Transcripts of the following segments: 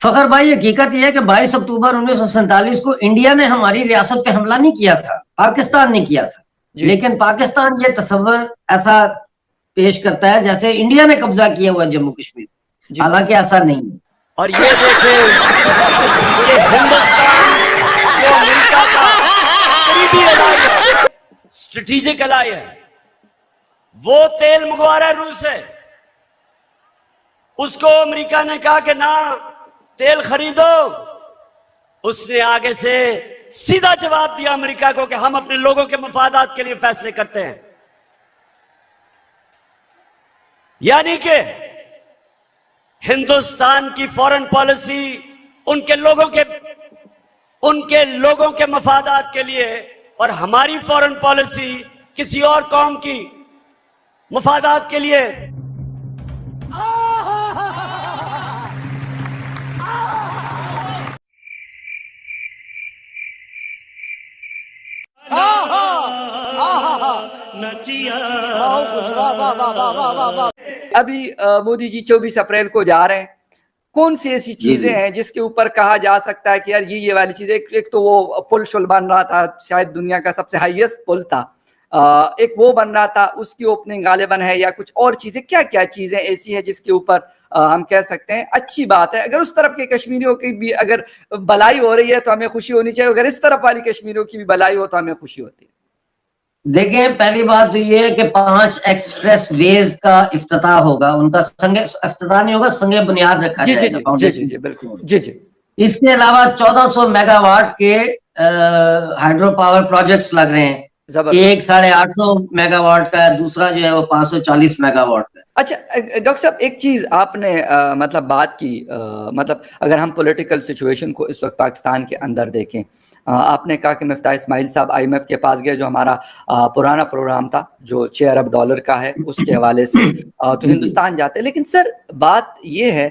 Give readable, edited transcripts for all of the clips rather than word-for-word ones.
फखर भाई, हकीकत यह है कि 22 अक्टूबर 1947 को इंडिया ने हमारी रियासत पे हमला नहीं किया था, पाकिस्तान ने किया था। लेकिन पाकिस्तान ये तस्वर ऐसा पेश करता है जैसे इंडिया ने कब्जा किया हुआ जम्मू कश्मीर, हालांकि ऐसा नहीं है। और ये देखें, ये हिंदुस्तान जो अमेरिका का करीबी एलाई है, स्ट्रेटेजिक एलाई है, वो तेल मंगवा रहा है रूस से। उसको अमेरिका ने कहा कि ना तेल खरीदो, उसने आगे से सीधा जवाब दिया अमेरिका को कि हम अपने लोगों के मफादात के लिए फैसले करते हैं। यानी कि हिंदुस्तान की फॉरेन पॉलिसी उनके लोगों के मफादात के लिए, और हमारी फॉरेन पॉलिसी किसी और कौम की मफादात के लिए। अभी मोदी जी 24 अप्रैल को जा रहे हैं, कौन सी ऐसी चीजें हैं जिसके ऊपर कहा जा सकता है कि यार ये वाली चीजें, एक तो वो पुल शुल बन रहा था, शायद दुनिया का सबसे हाईएस्ट पुल था, एक वो बन रहा था, उसकी ओपनिंग गालिबन है, या कुछ और चीजें, क्या क्या चीजें ऐसी हैं जिसके ऊपर हम कह सकते हैं अच्छी बात है। अगर उस तरफ के कश्मीरियों की भी अगर भलाई हो रही है तो हमें खुशी होनी चाहिए, अगर इस तरफ वाली कश्मीरियों की भी भलाई हो तो हमें खुशी होती है। देखें, पहली बात तो ये है कि 5 एक्सप्रेस वेज का इफ्तिताह होगा, उनका संगे इफ्तिताह नहीं होगा, संगे बुनियाद रखा जाएगा। जी बिल्कुल, जी। इसके अलावा 1400 मेगावाट के हाइड्रो पावर प्रोजेक्ट्स लग रहे हैं, एक 850 मेगावाट का, दूसरा जो है वो 540 मेगावाट का। अच्छा डॉक्टर साहब, एक चीज आपने मतलब बात की, मतलब अगर हम पॉलिटिकल सिचुएशन को इस वक्त पाकिस्तान के अंदर देखें, आपने कहा कि मिफ्ताह इस्माइल साहब IMF के पास गए, जो हमारा पुराना प्रोग्राम था जो $6 अरब का है, उसके हवाले से तो हिंदुस्तान जाते हैं। लेकिन सर बात ये है,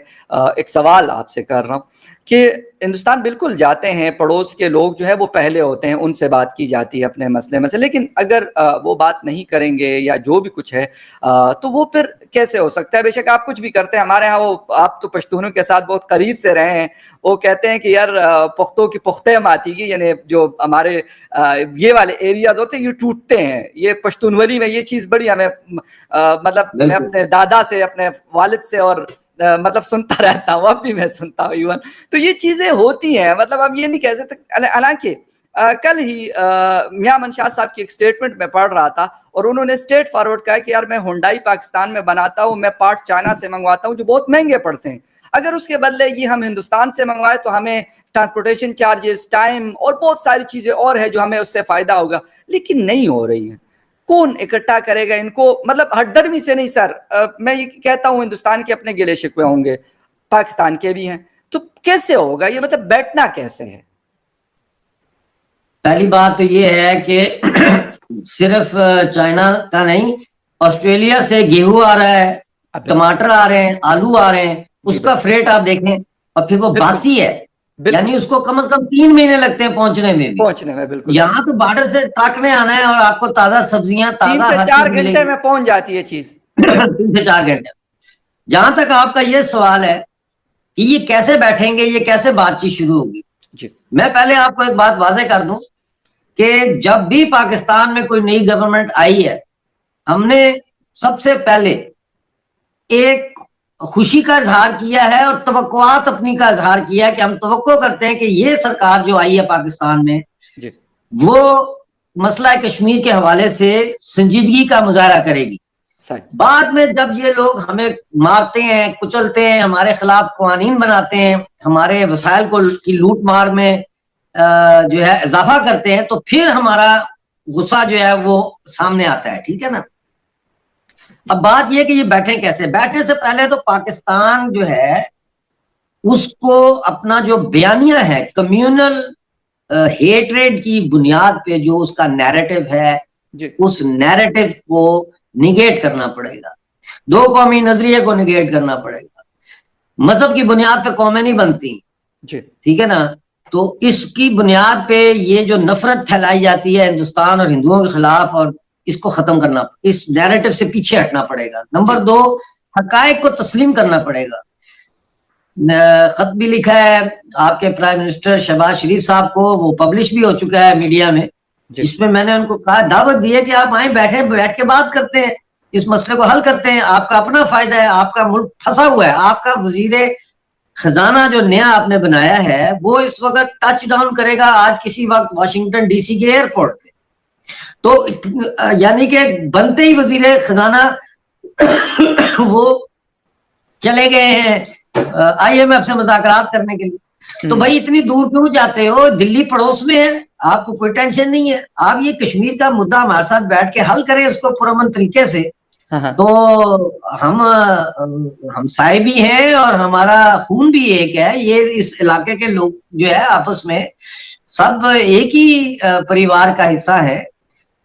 एक सवाल आपसे कर रहा हूँ कि हिंदुस्तान बिल्कुल जाते हैं, पड़ोस के लोग जो है वो पहले होते हैं, उनसे बात की जाती है अपने मसले में से, लेकिन अगर वो बात नहीं करेंगे या जो भी कुछ है तो वो फिर कैसे हो सकता है। बेशक आप कुछ भी करते हैं, हमारे यहाँ वो, आप तो पश्तूनों के साथ बहुत करीब से रहे हैं, वो कहते हैं कि यार पुख्तों की पुख्ते माती की, यानी जो हमारे ये वाले एरियाज होते हैं ये टूटते हैं। ये पश्तूनवली में ये चीज़ बड़ी हमें मतलब मैं अपने दादा से, अपने वालिद से और मतलब सुनता रहता हूँ, अब भी मैं सुनता हूँ इवन, तो ये चीजें होती हैं। मतलब अब ये नहीं कह सकते। हालांकि कल ही मियां मनशाद साहब की एक स्टेटमेंट में पढ़ रहा था और उन्होंने स्ट्रेट फॉरवर्ड कहा कि यार मैं हुंडई पाकिस्तान में बनाता हूँ, मैं पार्ट चाइना से मंगवाता हूँ जो बहुत महंगे पड़ते हैं, अगर उसके बदले ये हम हिंदुस्तान से मंगवाए तो हमें ट्रांसपोर्टेशन चार्जेस, टाइम और बहुत सारी चीजें और है जो हमें उससे फायदा होगा। लेकिन नहीं हो रही है, कौन इकट्ठा करेगा इनको? मतलब हटदर्मी से नहीं सर, मैं ये कहता हूं हिंदुस्तान के अपने गिले शिकवे होंगे, पाकिस्तान के भी हैं, तो कैसे होगा ये? मतलब बैठना कैसे है? पहली बात तो ये है कि सिर्फ चाइना का नहीं, ऑस्ट्रेलिया से गेहूं आ रहा है, टमाटर आ रहे हैं, आलू आ रहे हैं, उसका फ्रेट आप देखें, और फिर वो बासी है, यानी उसको कम से कम 3 महीने लगते हैं पहुंचने में। बिल्कुल, यहाँ तो बॉर्डर से ट्रक में आना है और आपको ताजा सब्जियां, ताजा 3 से 4 घंटे में पहुंच जाती है चीज। 3 से 4 घंटे। जहां तक आपका ये सवाल है कि ये कैसे बैठेंगे, ये कैसे बातचीत शुरू होगी, मैं पहले आपको एक बात वाज़ेह कर दूं कि जब भी पाकिस्तान में कोई नई गवर्नमेंट आई है, हमने सबसे पहले एक खुशी का इजहार किया है और तवक्कुआत अपनी का इजहार किया है कि हम तवक्को करते हैं कि ये सरकार जो आई है पाकिस्तान में, वो मसला कश्मीर के हवाले से संजीदगी का मुजाहरा करेगी। बाद में जब ये लोग हमें मारते हैं, कुचलते हैं, हमारे खिलाफ कानून बनाते हैं, हमारे वसाइल को की लूट मार में जो है इजाफा करते हैं, तो फिर हमारा गुस्सा जो है वो सामने आता है। ठीक है ना? अब बात यह कि ये बैठे कैसे। बैठने से पहले तो पाकिस्तान जो है उसको अपना जो बयानिया है, कम्युनल हेट्रेड की बुनियाद पे जो उसका नैरेटिव है, उस नैरेटिव को निगेट करना पड़ेगा, 2 कौमी नजरिए को निगेट करना पड़ेगा। मजहब की बुनियाद पे कौमें नहीं बनती, ठीक है ना? तो इसकी बुनियाद पे ये जो नफरत फैलाई जाती है हिंदुस्तान और हिंदुओं के खिलाफ, और इसको खत्म करना, इस नैरेटिव से पीछे हटना पड़ेगा। नंबर 2, हकायक को तस्लीम करना पड़ेगा। खत भी लिखा है आपके प्राइम मिनिस्टर शहबाज शरीफ साहब को, वो पब्लिश भी हो चुका है मीडिया में, जिसमें मैंने उनको कहा, दावत दी है कि आप आए, बैठ के बात करते हैं, इस मसले को हल करते हैं, आपका अपना फायदा है, आपका मुल्क फंसा हुआ है, आपका वजीर खजाना जो नया आपने बनाया है वो इस वक्त टच डाउन करेगा आज किसी वक्त वाशिंगटन डीसी के एयरपोर्ट पे, तो यानी कि बनते ही वजीर खजाना वो चले गए हैं IMF से मुज़ाकरात करने के लिए। तो भाई इतनी दूर क्यों जाते हो, दिल्ली पड़ोस में है, आपको कोई टेंशन नहीं है, आप ये कश्मीर का मुद्दा हमारे साथ बैठ के हल करें उसको पुरअमन तरीके से। तो हम साए भी हैं और हमारा खून भी एक है, ये इस इलाके के लोग जो है आपस में सब एक ही परिवार का हिस्सा है।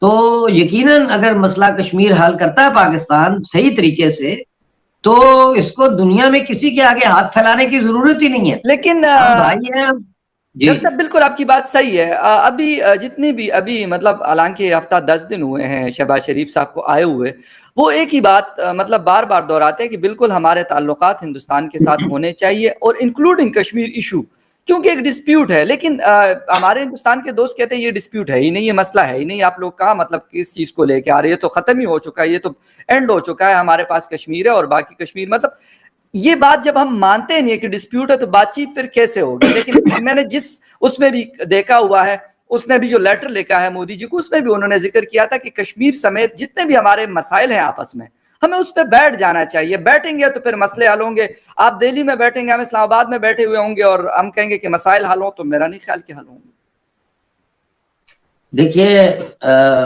तो यकीनन अगर मसला कश्मीर हल करता है पाकिस्तान सही तरीके से, तो इसको दुनिया में किसी के आगे हाथ फैलाने की जरूरत ही नहीं है। लेकिन भाई है जी सब, बिल्कुल आपकी बात सही है। अभी जितनी भी अभी मतलब हालांकि हफ्ता 10 दिन हुए हैं शहबाज शरीफ साहब को आए हुए, वो एक ही बात मतलब बार बार दोहराते हैं कि बिल्कुल हमारे ताल्लुकात हिंदुस्तान के साथ होने चाहिए और इंक्लूडिंग कश्मीर इशू, क्योंकि एक डिस्प्यूट है। लेकिन हमारे हिंदुस्तान के दोस्त कहते हैं ये डिस्प्यूट है ही नहीं, ये मसला है ही नहीं, आप लोग कहाँ मतलब किस चीज को लेके आ रहे हैं, तो खत्म ही हो चुका है, ये तो एंड हो चुका है, हमारे पास कश्मीर है और बाकी कश्मीर, मतलब ये बात जब हम मानते नहीं है कि डिस्प्यूट है तो बातचीत फिर कैसे होगी। लेकिन मैंने जिस उसमें भी देखा हुआ है, उसने भी जो लेटर लिखा है मोदी जी को, उसमें भी उन्होंने जिक्र किया था कि कश्मीर समेत जितने भी हमारे मसाइल हैं आपस में, हमें उस पर बैठ जाना चाहिए, बैठेंगे तो फिर मसले हल होंगे। आप दिल्ली में बैठेंगे, हम इस्लामाबाद में बैठे हुए होंगे और हम कहेंगे कि मसाइल हल हो, तो मेरा नहीं ख्याल कि हल होंगे। देखिए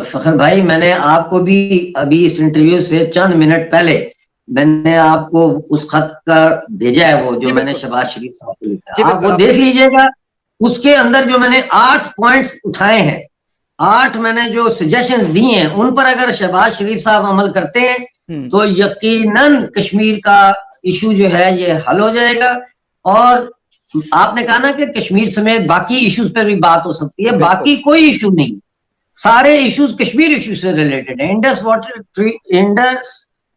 फखर भाई, मैंने आपको भी अभी इस इंटरव्यू से चंद मिनट पहले मैंने आपको उस खत का भेजा है, वो जो मैंने शहबाज शरीफ साहब को लिखा, आप वो देख लीजिएगा। उसके अंदर जो मैंने 8 पॉइंट्स उठाए हैं, 8 मैंने जो सजेशंस दिए हैं, उन पर अगर शहबाज शरीफ साहब अमल करते हैं तो यकीनन कश्मीर का इशू जो है ये हल हो जाएगा। और आपने कहा ना कि कश्मीर समेत बाकी इश्यूज पर भी बात हो सकती है, बाकी कोई इशू नहीं, सारे इश्यूज कश्मीर इशू से रिलेटेड है। इंडस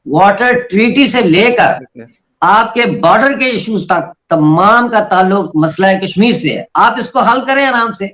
वाटर ट्रीटी से लेकर आपके बॉर्डर के इश्यूज तक तमाम का ताल्लुक मसला है कश्मीर से है, आप इसको हल करें आराम से।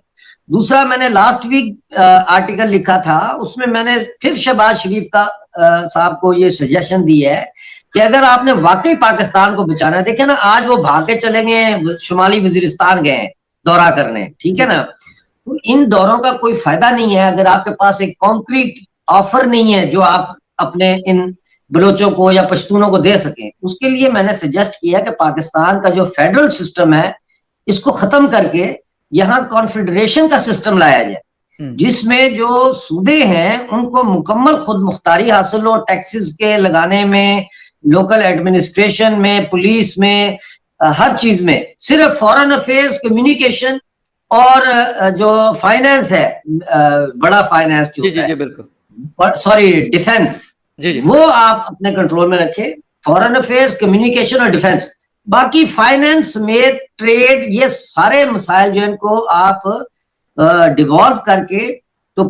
दूसरा, मैंने लास्ट वीक आर्टिकल लिखा था, उसमें मैंने फिर शहबाज शरीफ का साहब को ये सजेशन दी है कि अगर आपने वाकई पाकिस्तान को बचाना है, देखे ना आज वो भाग के चले गए, शुमाली वजीरिस्तान गए दौरा करने, ठीक है ना, तो इन दौरों का कोई फायदा नहीं है अगर आपके पास एक कॉन्क्रीट ऑफर नहीं है जो आप अपने इन बलोचों को या पश्तूनों को दे सकें। उसके लिए मैंने सजेस्ट किया कि पाकिस्तान का जो फेडरल सिस्टम है इसको खत्म करके यहाँ कॉन्फेडरेशन का सिस्टम लाया जाए, जिसमें जो सूबे हैं उनको मुकम्मल खुद मुख्तारी हासिल हो, टैक्सेस के लगाने में, लोकल एडमिनिस्ट्रेशन में, पुलिस में, हर चीज में। सिर्फ फॉरेन अफेयर्स, कम्युनिकेशन और जो फाइनेंस है, बड़ा फाइनेंस जो बिल्कुल सॉरी डिफेंस, वो आप अपने कंट्रोल में रखें, फॉरेन अफेयर्स, कम्युनिकेशन और डिफेंस। बाकी फाइनेंस में ट्रेड, ये सारे मसाइल जो इनको आप डिवॉल्व करके तो